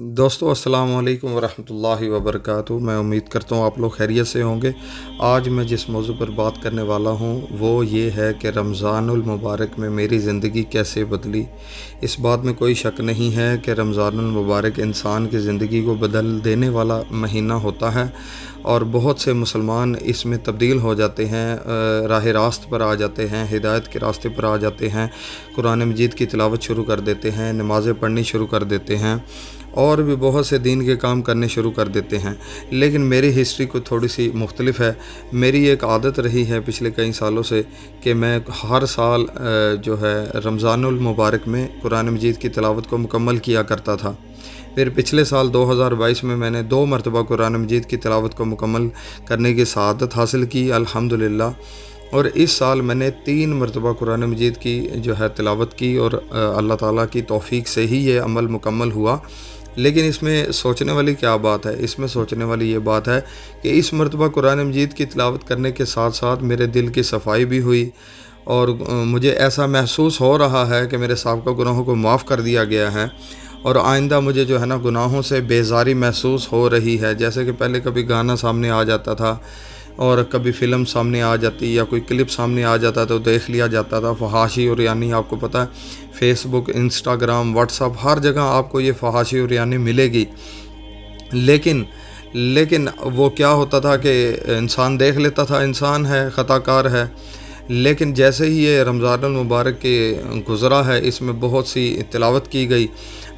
دوستو السلام علیکم ورحمۃ اللہ وبرکاتہ۔ میں امید کرتا ہوں آپ لوگ خیریت سے ہوں گے۔ آج میں جس موضوع پر بات کرنے والا ہوں وہ یہ ہے کہ رمضان المبارک میں میری زندگی کیسے بدلی۔ اس بات میں کوئی شک نہیں ہے کہ رمضان المبارک انسان کی زندگی کو بدل دینے والا مہینہ ہوتا ہے، اور بہت سے مسلمان اس میں تبدیل ہو جاتے ہیں، راہ راست پر آ جاتے ہیں، ہدایت کے راستے پر آ جاتے ہیں، قرآن مجید کی تلاوت شروع کر دیتے ہیں، نمازیں پڑھنی شروع کر دیتے ہیں، اور بھی بہت سے دین کے کام کرنے شروع کر دیتے ہیں۔ لیکن میری ہسٹری کو تھوڑی سی مختلف ہے۔ میری ایک عادت رہی ہے پچھلے کئی سالوں سے کہ میں ہر سال جو ہے رمضان المبارک میں قرآن مجید کی تلاوت کو مکمل کیا کرتا تھا۔ پھر پچھلے سال 2022 میں نے 2 مرتبہ قرآن مجید کی تلاوت کو مکمل کرنے کی سعادت حاصل کی الحمدللہ، اور اس سال میں نے 3 مرتبہ قرآن مجید کی جو ہے تلاوت کی، اور اللہ تعالیٰ کی توفیق سے ہی یہ عمل مکمل ہوا۔ لیکن اس میں سوچنے والی کیا بات ہے؟ اس میں سوچنے والی یہ بات ہے کہ اس مرتبہ قرآن مجید کی تلاوت کرنے کے ساتھ ساتھ میرے دل کی صفائی بھی ہوئی، اور مجھے ایسا محسوس ہو رہا ہے کہ میرے سابقہ گناہوں کو معاف کر دیا گیا ہے، اور آئندہ مجھے جو ہے نا گناہوں سے بیزاری محسوس ہو رہی ہے۔ جیسے کہ پہلے کبھی گانا سامنے آ جاتا تھا، اور کبھی فلم سامنے آ جاتی، یا کوئی کلپ سامنے آ جاتا تو دیکھ لیا جاتا تھا فحاشی اور یعنی آپ کو پتہ ہے فیس بک، انسٹاگرام، واٹس ایپ، ہر جگہ آپ کو یہ فحاشی اور یعنی ملے گی۔ لیکن وہ کیا ہوتا تھا کہ انسان دیکھ لیتا تھا، انسان ہے، خطا کار ہے۔ لیکن جیسے ہی یہ رمضان المبارک کے گزرا ہے، اس میں بہت سی تلاوت کی گئی،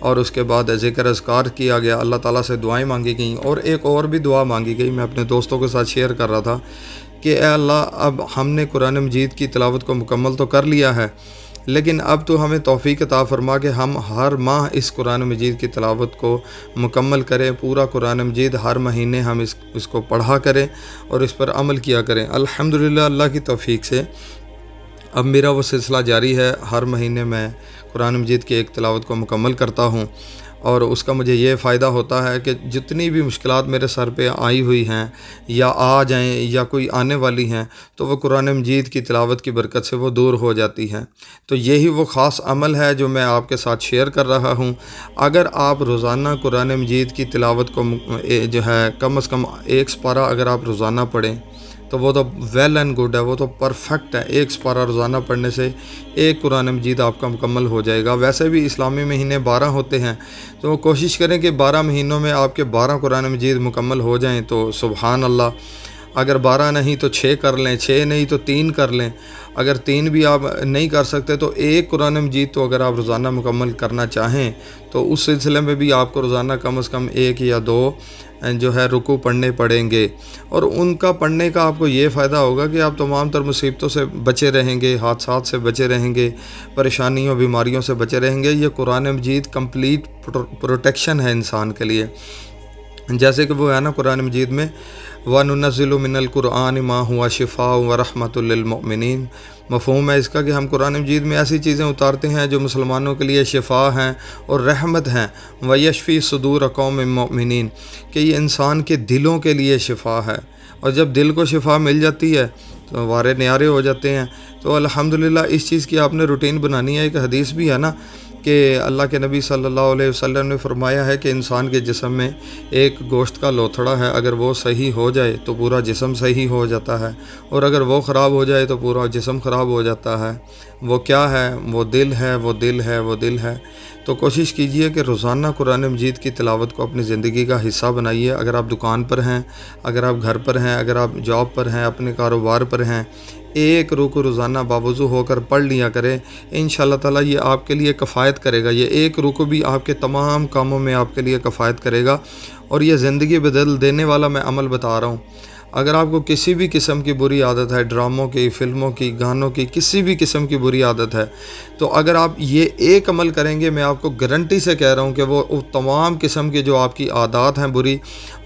اور اس کے بعد ذکر اذکار کیا گیا، اللہ تعالیٰ سے دعائیں مانگی گئیں، اور ایک اور بھی دعا مانگی گئی، میں اپنے دوستوں کے ساتھ شیئر کر رہا تھا کہ اے اللہ، اب ہم نے قرآن مجید کی تلاوت کو مکمل تو کر لیا ہے، لیکن اب تو ہمیں توفیق عطا فرما کہ ہم ہر ماہ اس قرآن مجید کی تلاوت کو مکمل کریں، پورا قرآن مجید ہر مہینے ہم اس کو پڑھا کریں اور اس پر عمل کیا کریں۔ الحمدللہ اللہ کی توفیق سے اب میرا وہ سلسلہ جاری ہے۔ ہر مہینے میں قرآن مجید کی ایک تلاوت کو مکمل کرتا ہوں، اور اس کا مجھے یہ فائدہ ہوتا ہے کہ جتنی بھی مشکلات میرے سر پہ آئی ہوئی ہیں یا آ جائیں یا کوئی آنے والی ہیں، تو وہ قرآن مجید کی تلاوت کی برکت سے وہ دور ہو جاتی ہیں۔ تو یہی وہ خاص عمل ہے جو میں آپ کے ساتھ شیئر کر رہا ہوں۔ اگر آپ روزانہ قرآن مجید کی تلاوت کو جو ہے کم از کم 1 سپارہ اگر آپ روزانہ پڑھیں تو وہ تو ویل اینڈ گڈ ہے، وہ تو پرفیکٹ ہے۔ 1 سپارہ روزانہ پڑھنے سے ایک قرآن مجید آپ کا مکمل ہو جائے گا۔ ویسے بھی اسلامی مہینے 12 ہوتے ہیں، تو کوشش کریں کہ 12 مہینوں میں آپ کے 12 قرآن مجید مکمل ہو جائیں، تو سبحان اللہ۔ اگر 12 نہیں تو 6 کر لیں، 6 نہیں تو 3 کر لیں۔ اگر 3 بھی آپ نہیں کر سکتے تو ایک قرآن مجید تو اگر آپ روزانہ مکمل کرنا چاہیں تو اس سلسلے میں بھی آپ کو روزانہ کم از کم 1 یا 2 جو ہے رکوع پڑھنے پڑیں گے، اور ان کا پڑھنے کا آپ کو یہ فائدہ ہوگا کہ آپ تمام تر مصیبتوں سے بچے رہیں گے، حادثات سے بچے رہیں گے، پریشانیوں بیماریوں سے بچے رہیں گے۔ یہ قرآن مجید کمپلیٹ پروٹیکشن ہے انسان کے لیے۔ جیسے کہ وہ ہے نا قرآن مجید میں وَنُنَزِّلُ مِنَ الْقُرْآنِ مَا هُوَ شِفَاءٌ وَرَحْمَةٌ لِّلْمُؤْمِنِينَ۔ مفہوم ہے اس کا کہ ہم قرآن مجید میں ایسی چیزیں اتارتے ہیں جو مسلمانوں کے لیے شفا ہیں اور رحمت ہیں، وَيَشْفِي صُدُورَ قَوْمٍ مُؤْمِنِينَ، کہ یہ انسان کے دلوں کے لیے شفا ہے، اور جب دل کو شفا مل جاتی ہے تو وارے نیارے ہو جاتے ہیں۔ تو الحمدللہ اس چیز کی آپ نے روٹین بنانی ہے۔ ایک حدیث بھی ہے نا کہ اللہ کے نبی صلی اللہ علیہ وسلم نے فرمایا ہے کہ انسان کے جسم میں ایک گوشت کا لوتھڑا ہے، اگر وہ صحیح ہو جائے تو پورا جسم صحیح ہو جاتا ہے، اور اگر وہ خراب ہو جائے تو پورا جسم خراب ہو جاتا ہے۔ وہ کیا ہے؟ وہ دل ہے، وہ دل ہے، وہ دل ہے۔ تو کوشش کیجئے کہ روزانہ قرآن مجید کی تلاوت کو اپنی زندگی کا حصہ بنائیے۔ اگر آپ دکان پر ہیں، اگر آپ گھر پر ہیں، اگر آپ جاب پر ہیں، اپنے کاروبار پر ہیں، ایک رکوع روزانہ باوضو ہو کر پڑھ لیا کریں۔ انشاءاللہ تعالیٰ یہ آپ کے لیے کفایت کرے گا۔ یہ ایک رکوع بھی آپ کے تمام کاموں میں آپ کے لیے کفایت کرے گا، اور یہ زندگی بدل دینے والا میں عمل بتا رہا ہوں۔ اگر آپ کو کسی بھی قسم کی بری عادت ہے، ڈراموں کی، فلموں کی، گانوں کی، کسی بھی قسم کی بری عادت ہے، تو اگر آپ یہ ایک عمل کریں گے، میں آپ کو گارنٹی سے کہہ رہا ہوں کہ وہ تمام قسم کے جو آپ کی عادات ہیں بری،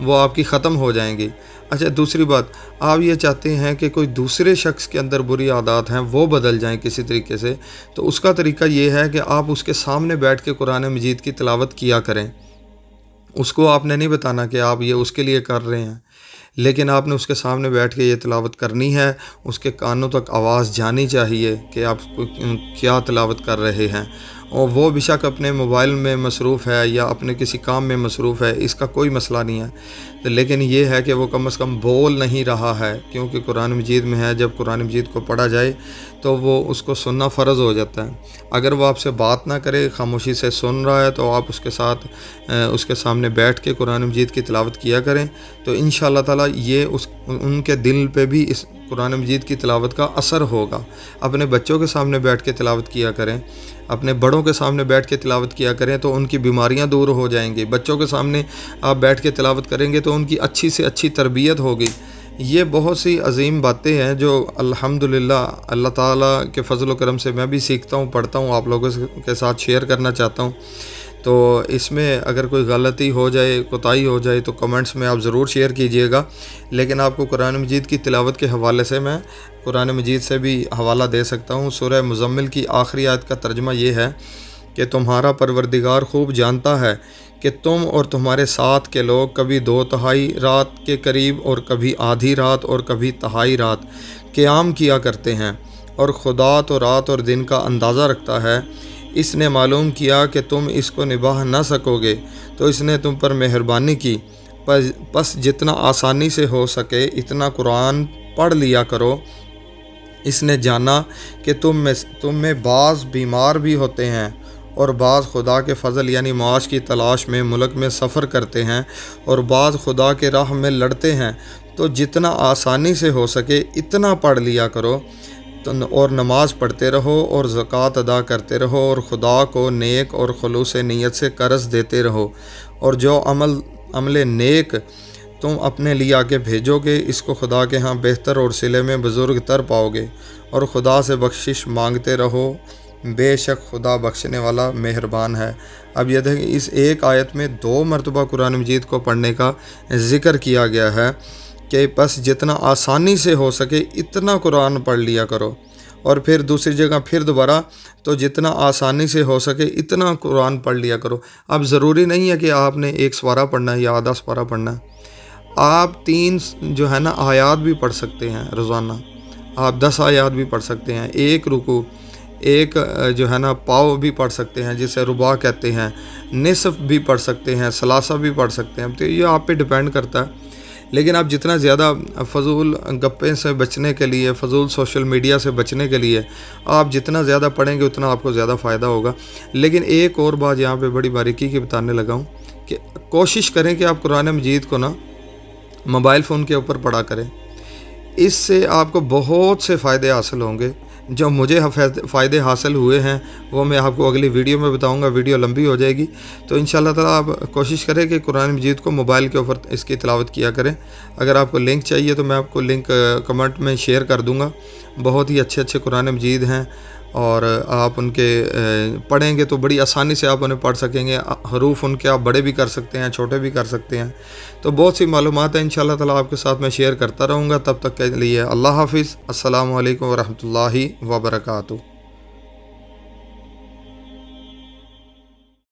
وہ آپ کی ختم ہو جائیں گی۔ اچھا، دوسری بات، آپ یہ چاہتے ہیں کہ کوئی دوسرے شخص کے اندر بری عادات ہیں وہ بدل جائیں کسی طریقے سے، تو اس کا طریقہ یہ ہے کہ آپ اس کے سامنے بیٹھ کے قرآن مجید کی تلاوت کیا کریں۔ اس کو آپ نے نہیں بتانا کہ آپ یہ اس کے لیے کر رہے ہیں، لیکن آپ نے اس کے سامنے بیٹھ کے یہ تلاوت کرنی ہے۔ اس کے کانوں تک آواز جانی چاہیے کہ آپ کیا تلاوت کر رہے ہیں، اور وہ بے شک اپنے موبائل میں مصروف ہے یا اپنے کسی کام میں مصروف ہے، اس کا کوئی مسئلہ نہیں ہے، لیکن یہ ہے کہ وہ کم از کم بول نہیں رہا ہے، کیونکہ قرآن مجید میں ہے جب قرآن مجید کو پڑھا جائے تو وہ اس کو سننا فرض ہو جاتا ہے۔ اگر وہ آپ سے بات نہ کرے، خاموشی سے سن رہا ہے، تو آپ اس کے ساتھ اس کے سامنے بیٹھ کے قرآن مجید کی تلاوت کیا کریں، تو انشاءاللہ تعالیٰ یہ ان کے دل پہ بھی اس قرآن مجید کی تلاوت کا اثر ہوگا۔ اپنے بچوں کے سامنے بیٹھ کے تلاوت کیا کریں، اپنے بڑوں کے سامنے بیٹھ کے تلاوت کیا کریں تو ان کی بیماریاں دور ہو جائیں گی۔ بچوں کے سامنے آپ بیٹھ کے تلاوت کریں گے تو ان کی اچھی سے اچھی تربیت ہوگی۔ یہ بہت سی عظیم باتیں ہیں جو الحمدللہ اللہ تعالیٰ کے فضل و کرم سے میں بھی سیکھتا ہوں، پڑھتا ہوں، آپ لوگوں کے ساتھ شیئر کرنا چاہتا ہوں۔ تو اس میں اگر کوئی غلطی ہو جائے، کوتاہی ہو جائے تو کمنٹس میں آپ ضرور شیئر کیجئے گا، لیکن آپ کو قرآن مجید کی تلاوت کے حوالے سے میں قرآن مجید سے بھی حوالہ دے سکتا ہوں۔ سورہ مزمل کی آخری آیت کا ترجمہ یہ ہے کہ تمہارا پروردگار خوب جانتا ہے کہ تم اور تمہارے ساتھ کے لوگ کبھی 2/3 رات کے قریب اور کبھی آدھی رات اور کبھی تہائی رات قیام کیا کرتے ہیں، اور خدا تو رات اور دن کا اندازہ رکھتا ہے۔ اس نے معلوم کیا کہ تم اس کو نبھا نہ سکو گے تو اس نے تم پر مہربانی کی، پس جتنا آسانی سے ہو سکے اتنا قرآن پڑھ لیا کرو۔ اس نے جانا کہ تم میں بعض بیمار بھی ہوتے ہیں اور بعض خدا کے فضل یعنی معاش کی تلاش میں ملک میں سفر کرتے ہیں اور بعض خدا کے راہ میں لڑتے ہیں، تو جتنا آسانی سے ہو سکے اتنا پڑھ لیا کرو، اور نماز پڑھتے رہو اور زکوٰۃ ادا کرتے رہو اور خدا کو نیک اور خلوص نیت سے قرض دیتے رہو، اور جو عمل نیک تم اپنے لیے آگے بھیجو گے اس کو خدا کے ہاں بہتر اور صلے میں بزرگ تر پاؤ گے، اور خدا سے بخشش مانگتے رہو، بے شک خدا بخشنے والا مہربان ہے۔ اب یہ دیکھیں اس ایک آیت میں 2 مرتبہ قرآن مجید کو پڑھنے کا ذکر کیا گیا ہے کہ بس جتنا آسانی سے ہو سکے اتنا قرآن پڑھ لیا کرو، اور پھر دوسری جگہ پھر دوبارہ تو جتنا آسانی سے ہو سکے اتنا قرآن پڑھ لیا کرو۔ اب ضروری نہیں ہے کہ آپ نے 1 سپارہ پڑھنا ہے یا آدھا سپارہ پڑھنا ہے، آپ 3 جو ہے نا آیات بھی پڑھ سکتے ہیں روزانہ، آپ 10 آیات بھی پڑھ سکتے ہیں، 1 رکوع، 1 جو ہے نا پاؤ بھی پڑھ سکتے ہیں جسے رباع کہتے ہیں، نصف بھی پڑھ سکتے ہیں، ثلاثہ بھی پڑھ سکتے ہیں، تو یہ آپ پہ ڈیپینڈ کرتا ہے۔ لیکن آپ جتنا زیادہ فضول گپے سے بچنے کے لیے، فضول سوشل میڈیا سے بچنے کے لیے آپ جتنا زیادہ پڑھیں گے اتنا آپ کو زیادہ فائدہ ہوگا۔ لیکن ایک اور بات یہاں پہ بڑی باریکی کی بتانے لگا ہوں کہ کوشش کریں کہ آپ قرآن مجید کو نا موبائل فون کے اوپر پڑھا کریں، اس سے آپ کو بہت سے فائدے حاصل ہوں گے۔ جو مجھے فائدے حاصل ہوئے ہیں وہ میں آپ کو اگلی ویڈیو میں بتاؤں گا، ویڈیو لمبی ہو جائے گی، تو انشاءاللہ تعالیٰ آپ کوشش کریں کہ قرآن مجید کو موبائل کے اوپر اس کی تلاوت کیا کریں۔ اگر آپ کو لنک چاہیے تو میں آپ کو لنک کمنٹ میں شیئر کر دوں گا۔ بہت ہی اچھے قرآن مجید ہیں، اور آپ ان کے پڑھیں گے تو بڑی آسانی سے آپ انہیں پڑھ سکیں گے۔ حروف ان کے آپ بڑے بھی کر سکتے ہیں، چھوٹے بھی کر سکتے ہیں، تو بہت سی معلومات ہیں انشاءاللہ تعالیٰ آپ کے ساتھ میں شیئر کرتا رہوں گا۔ تب تک کے لیے اللہ حافظ، السلام علیکم ورحمۃ اللہ وبرکاتہ۔